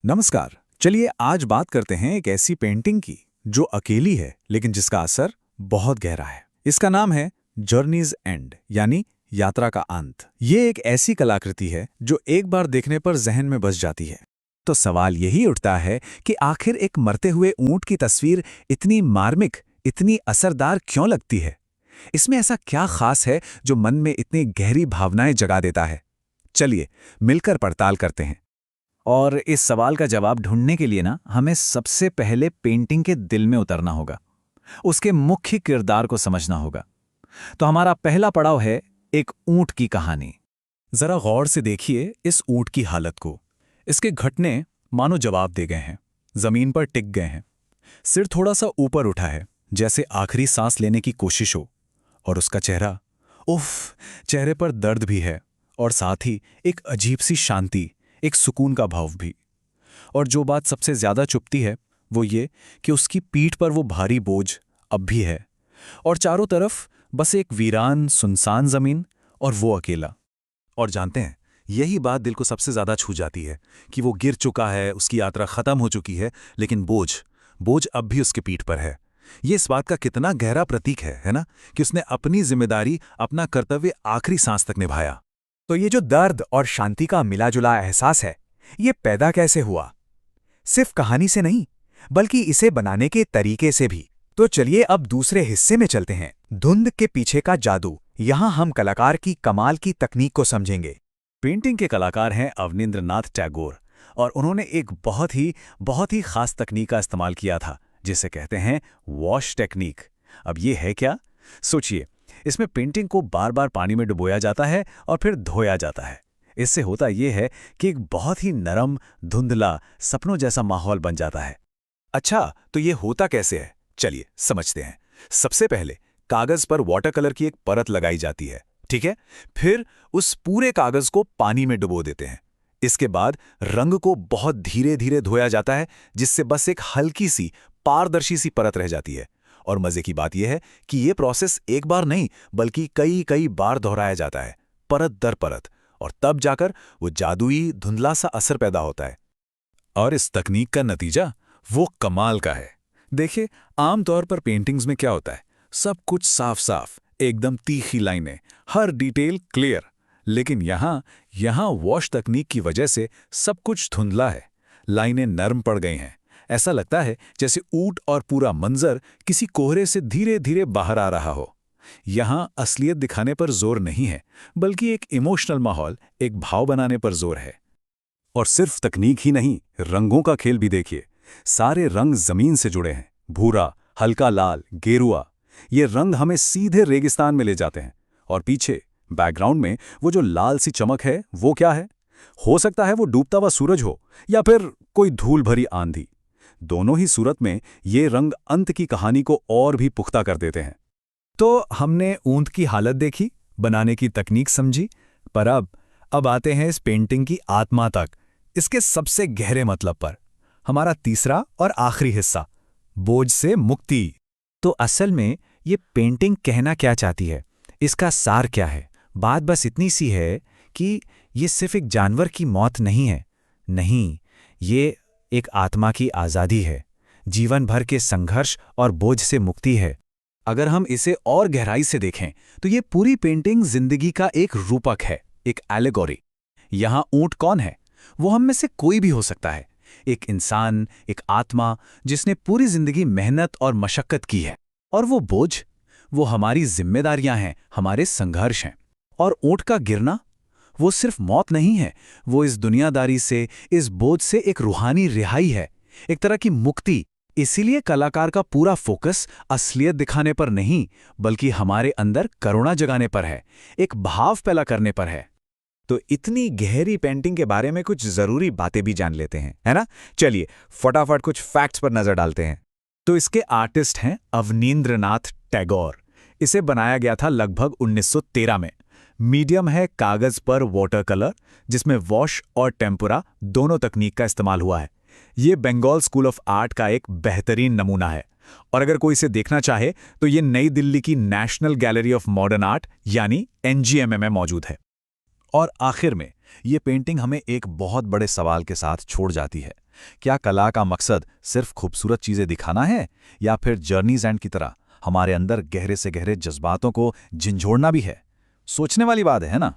नमस्कार। चलिए आज बात करते हैं एक ऐसी पेंटिंग की जो अकेली है लेकिन जिसका असर बहुत गहरा है। इसका नाम है जर्नीज एंड यानी यात्रा का अंत। ये एक ऐसी कलाकृति है जो एक बार देखने पर जहन में बस जाती है। तो सवाल यही उठता है कि आखिर एक मरते हुए ऊंट की तस्वीर इतनी मार्मिक, इतनी असरदार क्यों लगती है? इसमें ऐसा क्या खास है जो मन में इतनी गहरी भावनाएं जगा देता है? चलिए मिलकर पड़ताल करते हैं। और इस सवाल का जवाब ढूंढने के लिए हमें सबसे पहले पेंटिंग के दिल में उतरना होगा, उसके मुख्य किरदार को समझना होगा। तो हमारा पहला पड़ाव है एक ऊंट की कहानी। जरा गौर से देखिए इस ऊंट की हालत को। इसके घुटने मानो जवाब दे गए हैं, जमीन पर टिक गए हैं, सिर थोड़ा सा ऊपर उठा है जैसे आखिरी सांस लेने की कोशिश हो। और उसका चेहरा, उफ, चेहरे पर दर्द भी है और साथ ही एक अजीब सी शांति, एक सुकून का भाव भी। और जो बात सबसे ज्यादा चुभती है वो ये कि उसकी पीठ पर वो भारी बोझ अब भी है और चारों तरफ बस एक वीरान सुनसान जमीन और वो अकेला। और जानते हैं, यही बात दिल को सबसे ज्यादा छू जाती है कि वो गिर चुका है, उसकी यात्रा खत्म हो चुकी है, लेकिन बोझ बोझ अब भी उसके पीठ पर है। ये इस बात का कितना गहरा प्रतीक है ना, कि उसने अपनी जिम्मेदारी, अपना कर्तव्य आखिरी सांस तक निभाया। तो ये जो दर्द और शांति का मिलाजुला एहसास है, ये पैदा कैसे हुआ? सिर्फ कहानी से नहीं, बल्कि इसे बनाने के तरीके से भी। तो चलिए अब दूसरे हिस्से में चलते हैं, धुंध के पीछे का जादू। यहाँ हम कलाकार की कमाल की तकनीक को समझेंगे। पेंटिंग के कलाकार हैं अवनींद्रनाथ टैगोर, और उन्होंने एक बहुत ही खास तकनीक का इस्तेमाल किया था जिसे कहते हैं वॉश टेक्निक। अब ये है क्या? सोचिए, इसमें पेंटिंग को बार बार पानी में डुबोया जाता है और फिर धोया जाता है। इससे होता यह है कि एक बहुत ही नरम, धुंधला, सपनों जैसा माहौल बन जाता है। अच्छा, तो ये होता कैसे है? चलिए समझते हैं। सबसे पहले कागज पर वाटर कलर की एक परत लगाई जाती है, ठीक है? फिर उस पूरे कागज को पानी में डुबो देते हैं। इसके बाद रंग को बहुत धीरे धीरे धोया जाता है, जिससे बस एक हल्की सी पारदर्शी सी परत रह जाती है। और मजे की बात यह है कि यह प्रोसेस एक बार नहीं बल्कि कई कई बार दोहराया जाता है, परत दर परत, और तब जाकर वो जादुई धुंधला सा असर पैदा होता है। और इस तकनीक का नतीजा वो कमाल का है। देखिए, आमतौर पर पेंटिंग्स में क्या होता है, सब कुछ साफ साफ, एकदम तीखी लाइनें, हर डिटेल क्लियर। लेकिन यहाँ वॉश तकनीक की वजह से सब कुछ धुंधला है, लाइनें नरम पड़ गई हैं। ऐसा लगता है जैसे ऊंट और पूरा मंजर किसी कोहरे से धीरे धीरे बाहर आ रहा हो। यहाँ असलियत दिखाने पर जोर नहीं है, बल्कि एक इमोशनल माहौल, एक भाव बनाने पर जोर है। और सिर्फ तकनीक ही नहीं, रंगों का खेल भी देखिए। सारे रंग जमीन से जुड़े हैं, भूरा, हल्का लाल, गेरुआ। ये रंग हमें सीधे रेगिस्तान में ले जाते हैं। और पीछे बैकग्राउंड में वो जो लाल सी चमक है, वो क्या है? हो सकता है वो डूबता हुआ सूरज हो, या फिर कोई धूल भरी आंधी। दोनों ही सूरत में ये रंग अंत की कहानी को और भी पुख्ता कर देते हैं। तो हमने ऊंट की हालत देखी, बनाने की तकनीक समझी, पर अब आते हैं इस पेंटिंग की आत्मा तक, इसके सबसे गहरे मतलब पर। हमारा तीसरा और आखिरी हिस्सा, बोझ से मुक्ति। तो असल में ये पेंटिंग कहना क्या चाहती है, इसका सार क्या है? बात बस इतनी सी है कि ये सिर्फ एक जानवर की मौत नहीं है, नहीं, ये एक आत्मा की आज़ादी है, जीवन भर के संघर्ष और बोझ से मुक्ति है। अगर हम इसे और गहराई से देखें तो ये पूरी पेंटिंग जिंदगी का एक रूपक है, एक एलेगोरी। यहाँ ऊंट कौन है? वो हम में से कोई भी हो सकता है, एक इंसान, एक आत्मा जिसने पूरी जिंदगी मेहनत और मशक्कत की है। और वो बोझ, वो हमारी जिम्मेदारियां हैं, हमारे संघर्ष हैं। और ऊंट का गिरना, वो सिर्फ मौत नहीं है, वो इस दुनियादारी से, इस बोझ से एक रूहानी रिहाई है, एक तरह की मुक्ति। इसीलिए कलाकार का पूरा फोकस असलियत दिखाने पर नहीं, बल्कि हमारे अंदर करुणा जगाने पर है, एक भाव पैदा करने पर है। तो इतनी गहरी पेंटिंग के बारे में कुछ जरूरी बातें भी जान लेते हैं, है ना? चलिए फटाफट कुछ फैक्ट्स पर नजर डालते हैं। तो इसके आर्टिस्ट हैं अवनींद्रनाथ टैगोर। इसे बनाया गया था लगभग 1913 में। मीडियम है कागज पर वाटर कलर, जिसमें वॉश और टेम्पुरा दोनों तकनीक का इस्तेमाल हुआ है। ये बंगाल स्कूल ऑफ आर्ट का एक बेहतरीन नमूना है। और अगर कोई इसे देखना चाहे तो ये नई दिल्ली की national gallery of modern art यानी NGMA में मौजूद है। और आखिर में ये पेंटिंग हमें एक बहुत बड़े सवाल के साथ छोड़ जाती है क्या कला का मकसद सिर्फ खूबसूरत चीजें दिखाना है, या फिर जर्नीज एंड की तरह हमारे अंदर गहरे से गहरे जज्बातों को झिंझोड़ना भी है? सोचने वाली बात है ना।